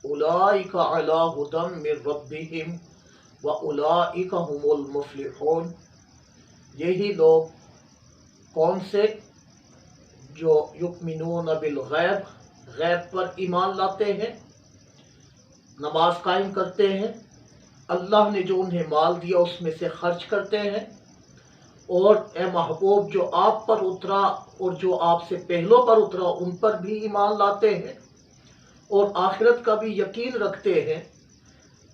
اولئک علی ھدی من ربہم واولئک ھم المفلحون۔ یہی لوگ کون سے؟ جو یؤمنون بالغیب، غیب پر ایمان لاتے ہیں، نماز قائم کرتے ہیں، اللہ نے جو انہیں مال دیا اس میں سے خرچ کرتے ہیں، اور اے محبوب جو آپ پر اترا اور جو آپ سے پہلوں پر اترا ان پر بھی ایمان لاتے ہیں اور آخرت کا بھی یقین رکھتے ہیں،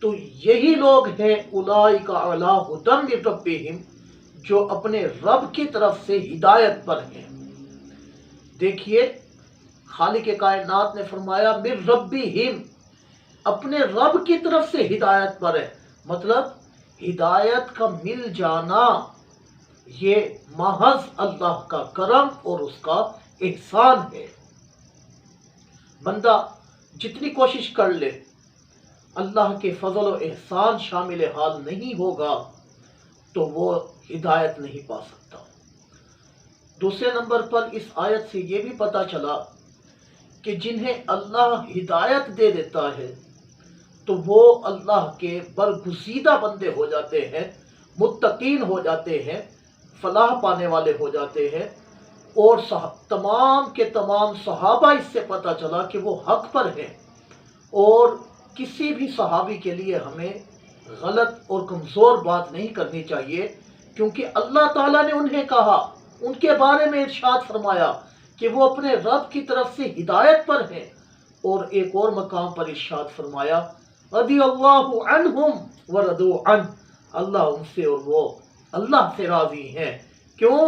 تو یہی لوگ ہیں اولئک علی ھدی من ربہم، جو اپنے رب کی طرف سے ہدایت پر ہیں۔ دیکھیے خالق کائنات نے فرمایا من ربہم، اپنے رب کی طرف سے ہدایت پر ہے، مطلب ہدایت کا مل جانا یہ محض اللہ کا کرم اور اس کا احسان ہے۔ بندہ جتنی کوشش کر لے، اللہ کے فضل و احسان شامل حال نہیں ہوگا تو وہ ہدایت نہیں پا سکتا۔ دوسرے نمبر پر اس آیت سے یہ بھی پتہ چلا کہ جنہیں اللہ ہدایت دے دیتا ہے تو وہ اللہ کے برگزیدہ بندے ہو جاتے ہیں، متقین ہو جاتے ہیں، فلاح پانے والے ہو جاتے ہیں، اور تمام کے تمام صحابہ اس سے پتہ چلا کہ وہ حق پر ہیں۔ اور کسی بھی صحابی کے لیے ہمیں غلط اور کمزور بات نہیں کرنی چاہیے، کیونکہ اللہ تعالیٰ نے انہیں کہا، ان کے بارے میں ارشاد فرمایا کہ وہ اپنے رب کی طرف سے ہدایت پر ہیں، اور ایک اور مقام پر ارشاد فرمایا رضی اللہ عنہم ورضوا عنہ، اللہ ان سے اور وہ اللہ سے راضی ہیں۔ کیوں؟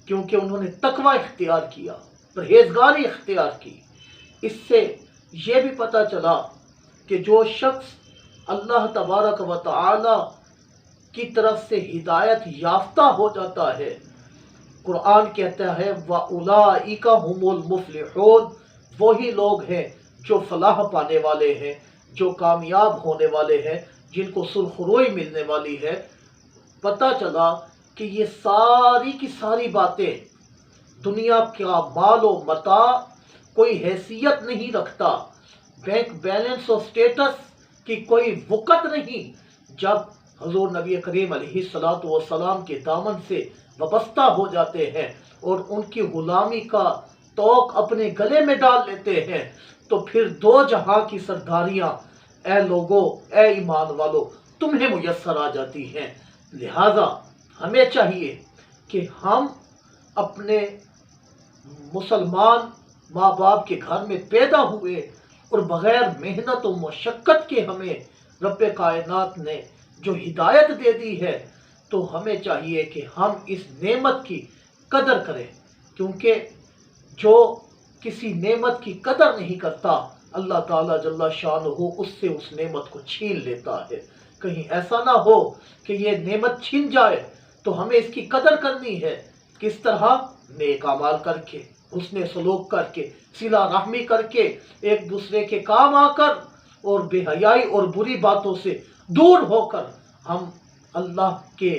کیونکہ انہوں نے تقوی اختیار کیا، پرہیزگاری اختیار کی۔ اس سے یہ بھی پتہ چلا کہ جو شخص اللہ تبارک و تعالی کی طرف سے ہدایت یافتہ ہو جاتا ہے، قرآن کہتا ہے وَأُولَئِكَ هُمُ الْمُفْلِحُونَ، وہی لوگ ہیں جو فلاح پانے والے ہیں، جو کامیاب ہونے والے ہیں، جن کو سرخروئی ملنے والی ہے۔ پتہ چلا کہ یہ ساری کی ساری باتیں، دنیا کا مال و متاع کوئی حیثیت نہیں رکھتا، بینک بیلنس اور سٹیٹس کی کوئی وقت نہیں، جب حضور نبی کریم علیہ الصلوۃ والسلام کے دامن سے وابستہ ہو جاتے ہیں اور ان کی غلامی کا توق اپنے گلے میں ڈال لیتے ہیں، تو پھر دو جہاں کی سرداریاں اے لوگو، اے ایمان والو، تمہیں میسر آ جاتی ہیں۔ لہذا ہمیں چاہیے کہ ہم اپنے مسلمان ماں باپ کے گھر میں پیدا ہوئے اور بغیر محنت و مشقت کے ہمیں رب کائنات نے جو ہدایت دے دی ہے، تو ہمیں چاہیے کہ ہم اس نعمت کی قدر کریں، کیونکہ جو کسی نعمت کی قدر نہیں کرتا اللہ تعالیٰ جل شانہ اس سے اس نعمت کو چھین لیتا ہے۔ کہیں ایسا نہ ہو کہ یہ نعمت چھن جائے، تو ہمیں اس کی قدر کرنی ہے۔ کس طرح؟ نیک اعمال کر کے، حسن سلوک کر کے، صلہ رحمی کر کے، ایک دوسرے کے کام آ کر، اور بے حیائی اور بری باتوں سے دور ہو کر ہم اللہ کے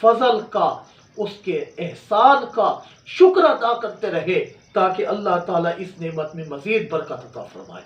فضل کا، اس کے احسان کا شکر ادا کرتے رہے، تاکہ اللہ تعالیٰ اس نعمت میں مزید برکت عطا فرمائے۔